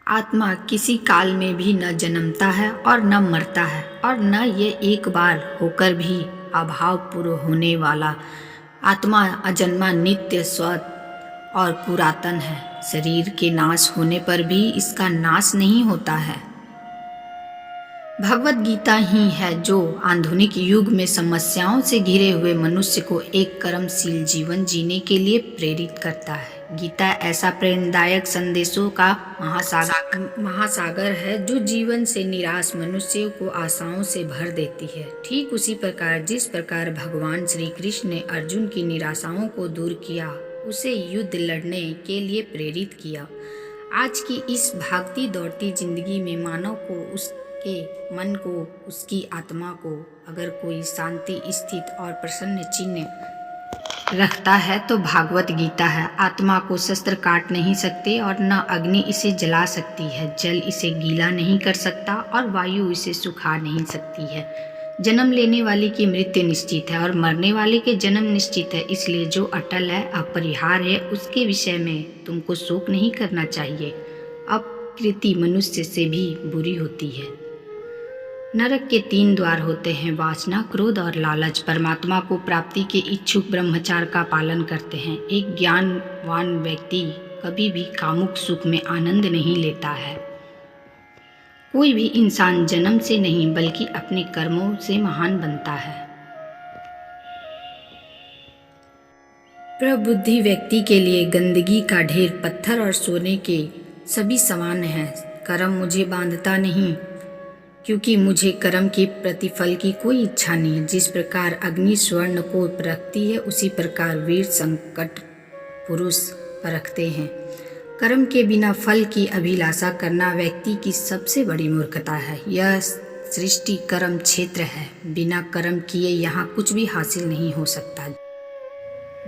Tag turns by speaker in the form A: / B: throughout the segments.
A: आत्मा किसी काल में भी न जन्मता है और न मरता है और न ये एक बार होकर भी अभावपूर्ण होने वाला। आत्मा अजन्मा, नित्य, स्वत और पुरातन है। शरीर के नाश होने पर भी इसका नाश नहीं होता है। भगवत गीता ही है जो आधुनिक युग में समस्याओं से घिरे हुए मनुष्य को एक कर्मशील जीवन जीने के लिए प्रेरित करता है। गीता ऐसा प्रेरणादायक संदेशों का महासागर है जो जीवन से निराश मनुष्यों को आशाओं से भर देती है। ठीक उसी प्रकार जिस प्रकार भगवान श्री कृष्ण ने अर्जुन की निराशाओं को दूर किया, उसे युद्ध लड़ने के लिए प्रेरित किया। आज की इस भागती दौड़ती जिंदगी में मानव को उसके मन को, उसकी आत्मा को अगर कोई शांति, स्थित और प्रसन्न चिन्ह रखता है तो भागवत गीता है। आत्मा को शस्त्र काट नहीं सकते और न अग्नि इसे जला सकती है, जल इसे गीला नहीं कर सकता और वायु इसे सुखा नहीं सकती है। जन्म लेने वाले की मृत्यु निश्चित है और मरने वाले के जन्म निश्चित है। इसलिए जो अटल है, अपरिहार्य है, उसके विषय में तुमको शोक नहीं करना चाहिए। अपकृति मनुष्य से भी बुरी होती है। नरक के 3 द्वार होते हैं, वासना, क्रोध और लालच। परमात्मा को प्राप्ति के इच्छुक ब्रह्मचार्य का पालन करते हैं। एक ज्ञानवान व्यक्ति कभी भी कामुक सुख में आनंद नहीं लेता है। कोई भी इंसान जन्म से नहीं बल्कि अपने कर्मों से महान बनता है। प्रबुद्धि व्यक्ति के लिए गंदगी का ढेर पत्थर और सोने के सभी समान है। कर्म मुझे बांधता नहीं, क्योंकि मुझे कर्म के प्रतिफल की कोई इच्छा नहीं। जिस प्रकार अग्नि स्वर्ण को परखती है, उसी प्रकार वीर संकट पुरुष परखते हैं। कर्म के बिना फल की अभिलाषा करना व्यक्ति की सबसे बड़ी मूर्खता है। यह सृष्टि कर्म क्षेत्र है। बिना कर्म किए यहाँ कुछ भी हासिल नहीं हो सकता।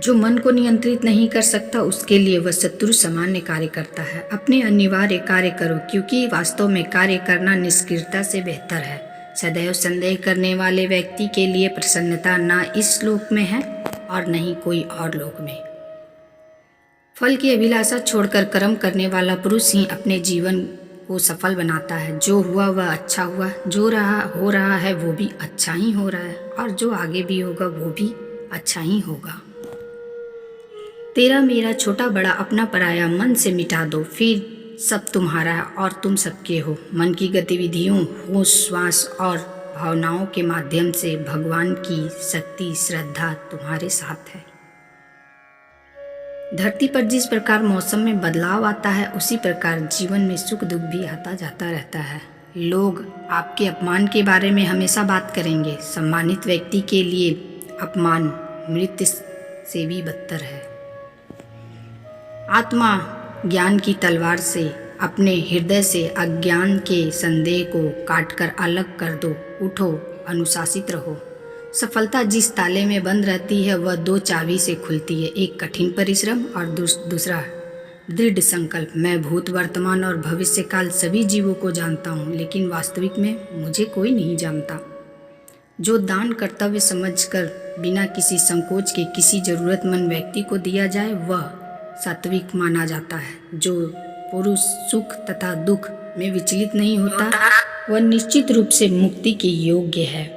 A: जो मन को नियंत्रित नहीं कर सकता, उसके लिए वह शत्रु सामान्य कार्य करता है। अपने अनिवार्य कार्य करो, क्योंकि वास्तव में कार्य करना निष्क्रियता से बेहतर है। सदैव संदेह करने वाले व्यक्ति के लिए प्रसन्नता न इस लोक में है और न ही कोई और लोक में। फल की अभिलाषा छोड़कर कर्म करने वाला पुरुष ही अपने जीवन को सफल बनाता है। जो हुआ वह अच्छा हुआ, जो हो रहा है वो भी अच्छा ही हो रहा है और जो आगे भी होगा वो भी अच्छा ही होगा। तेरा मेरा छोटा बड़ा अपना पराया मन से मिटा दो, फिर सब तुम्हारा है और तुम सबके हो। मन की गतिविधियों, होश, श्वास और भावनाओं के माध्यम से भगवान की शक्ति, श्रद्धा तुम्हारे साथ है। धरती पर जिस प्रकार मौसम में बदलाव आता है, उसी प्रकार जीवन में सुख दुख भी आता जाता रहता है। लोग आपके अपमान के बारे में हमेशा बात करेंगे। सम्मानित व्यक्ति के लिए अपमान मृत्यु से भी बदतर है। आत्मा ज्ञान की तलवार से अपने हृदय से अज्ञान के संदेह को काटकर अलग कर दो। उठो, अनुशासित रहो। सफलता जिस ताले में बंद रहती है वह 2 चाबी से खुलती है, एक कठिन परिश्रम और दूसरा दृढ़ संकल्प। मैं भूत, वर्तमान और भविष्य काल सभी जीवों को जानता हूँ, लेकिन वास्तविक में मुझे कोई नहीं जानता। जो दान कर्तव्य समझकर बिना किसी संकोच के किसी जरूरतमंद व्यक्ति को दिया जाए वह सात्विक माना जाता है। जो पुरुष सुख तथा दुख में विचलित नहीं होता वह निश्चित रूप से मुक्ति के योग्य है।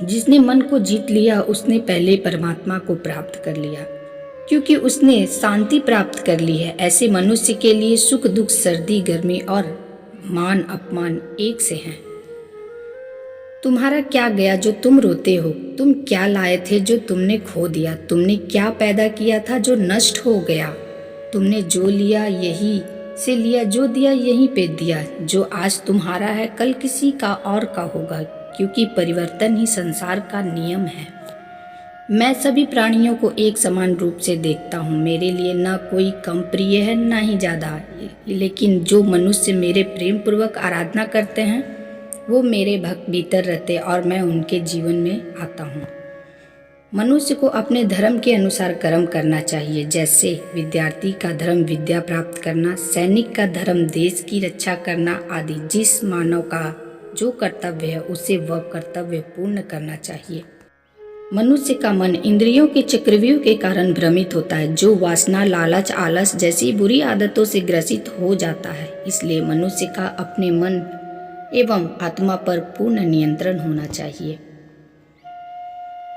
A: जिसने मन को जीत लिया उसने पहले परमात्मा को प्राप्त कर लिया, क्योंकि उसने शांति प्राप्त कर ली है। ऐसे मनुष्य के लिए सुख दुख, सर्दी गर्मी और मान अपमान एक से हैं। तुम्हारा क्या गया जो तुम रोते हो? तुम क्या लाए थे जो तुमने खो दिया? तुमने क्या पैदा किया था जो नष्ट हो गया? तुमने जो लिया यही से लिया, जो दिया यहीं पे दिया। जो आज तुम्हारा है कल किसी का और का होगा, क्योंकि परिवर्तन ही संसार का नियम है। मैं सभी प्राणियों को एक समान रूप से देखता हूँ। मेरे लिए न कोई कम प्रिय है न ही ज़्यादा, लेकिन जो मनुष्य मेरे प्रेम पूर्वक आराधना करते हैं वो मेरे भक्त भीतर रहते और मैं उनके जीवन में आता हूँ। मनुष्य को अपने धर्म के अनुसार कर्म करना चाहिए। जैसे विद्यार्थी का धर्म विद्या प्राप्त करना, सैनिक का धर्म देश की रक्षा करना आदि। जिस मानव का जो कर्तव्य है उसे वह कर्तव्य पूर्ण करना चाहिए। मनुष्य का मन इंद्रियों के चक्रव्यूह के कारण भ्रमित होता है, जो वासना, लालच, आलस जैसी बुरी आदतों से ग्रसित हो जाता है। इसलिए मनुष्य का अपने मन एवं आत्मा पर पूर्ण नियंत्रण होना चाहिए।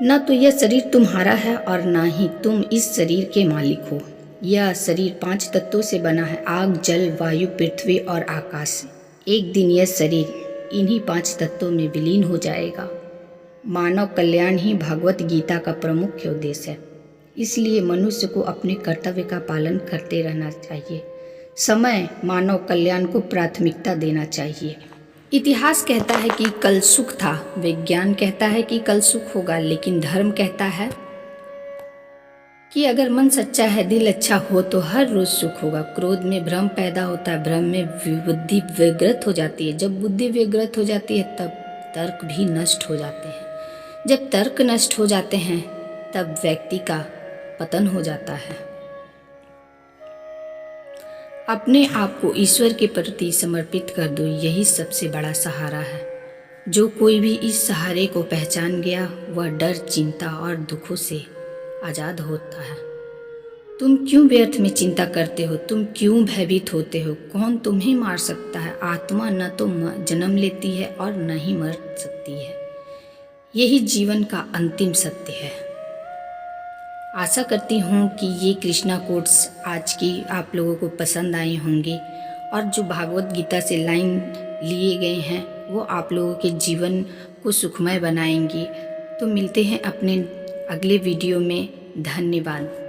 A: न तो यह शरीर तुम्हारा है और न ही तुम इस शरीर के मालिक हो। यह शरीर 5 तत्वों से बना है, आग, जल, वायु, पृथ्वी और आकाश। एक दिन यह शरीर इन्हीं 5 तत्वों में विलीन हो जाएगा। मानव कल्याण ही भागवत गीता का प्रमुख उद्देश्य है। इसलिए मनुष्य को अपने कर्तव्य का पालन करते रहना चाहिए। समय मानव कल्याण को प्राथमिकता देना चाहिए। इतिहास कहता है कि कल सुख था, विज्ञान कहता है कि कल सुख होगा, लेकिन धर्म कहता है कि अगर मन सच्चा है, दिल अच्छा हो तो हर रोज सुख होगा। क्रोध में भ्रम पैदा होता है, भ्रम में बुद्धि विकृत हो जाती है। जब बुद्धि विकृत हो जाती है तब तर्क भी नष्ट हो जाते हैं। जब तर्क नष्ट हो जाते हैं तब व्यक्ति का पतन हो जाता है। अपने आप को ईश्वर के प्रति समर्पित कर दो, यही सबसे बड़ा सहारा है। जो कोई भी इस सहारे को पहचान गया वह डर, चिंता और दुखों से आज़ाद होता है। तुम क्यों व्यर्थ में चिंता करते हो? तुम क्यों भयभीत होते हो? कौन तुम्हें मार सकता है? आत्मा न तो जन्म लेती है और न ही मर सकती है। यही जीवन का अंतिम सत्य है। आशा करती हूँ कि ये कृष्णा कोट्स आज की आप लोगों को पसंद आए होंगे और जो भागवत गीता से लाइन लिए गए हैं वो आप लोगों के जीवन को सुखमय बनाएंगी। तो मिलते हैं अपने अगले वीडियो में। धन्यवाद।